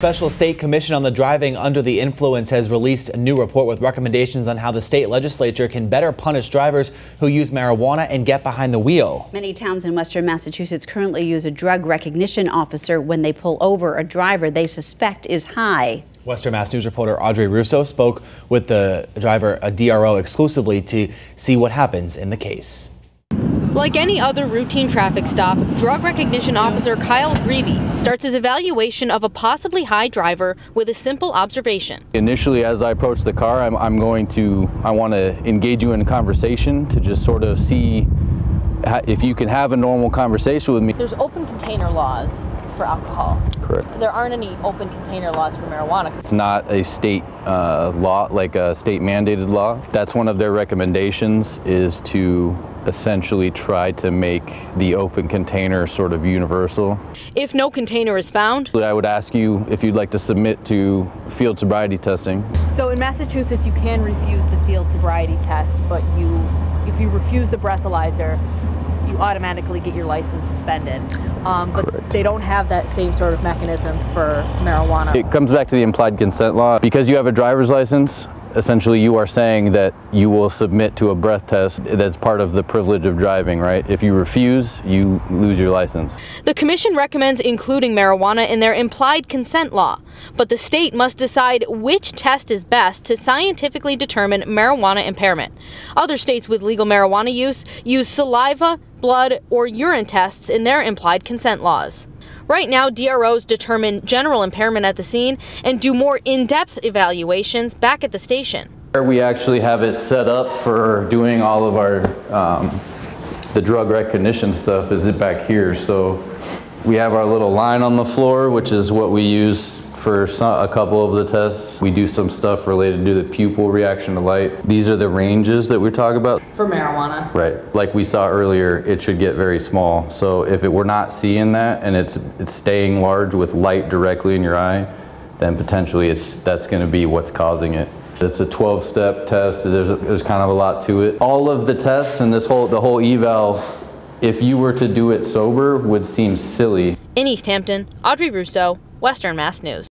Special State Commission on the Driving Under the Influence has released a new report with recommendations on how the state legislature can better punish drivers who use marijuana and get behind the wheel. Many towns in western Massachusetts currently use a drug recognition officer when they pull over a driver they suspect is high. Western Mass News reporter Audrey Russo spoke with the driver, a DRO, exclusively to see what happens in the case. Like any other routine traffic stop, drug recognition officer Kyle Greavy starts his evaluation of a possibly high driver with a simple observation. Initially, as I approach the car, I want to engage you in a conversation to just sort of see if you can have a normal conversation with me. There's open container laws for alcohol. Correct. There aren't any open container laws for marijuana. It's not a state law, like a state mandated law. That's one of their recommendations, is to essentially try to make the open container sort of universal. If no container is found, I would ask you if you'd like to submit to field sobriety testing. So in Massachusetts, you can refuse the field sobriety test, but if you refuse the breathalyzer, you automatically get your license suspended. But Correct. They don't have that same sort of mechanism for marijuana. It comes back to the implied consent law. Because you have a driver's license, essentially you are saying that you will submit to a breath test. That's part of the privilege of driving, right? If you refuse, you lose your license. The commission recommends including marijuana in their implied consent law, but the state must decide which test is best to scientifically determine marijuana impairment. Other states with legal marijuana use saliva, blood, or urine tests in their implied consent laws. Right now, DROs determine general impairment at the scene and do more in-depth evaluations back at the station. We actually have it set up for doing all of our the drug recognition stuff is it back here. So we have our little line on the floor, which is what we use for a couple of the tests. We do some stuff related to the pupil reaction to light. These are the ranges that we talk about. For marijuana. Right, like we saw earlier, it should get very small. So if we're not seeing that and it's staying large with light directly in your eye, then potentially that's going to be what's causing it. It's a 12-step test. There's kind of a lot to it. All of the tests and the whole eval, if you were to do it sober, would seem silly. In East Hampton, Audrey Russo, Western Mass News.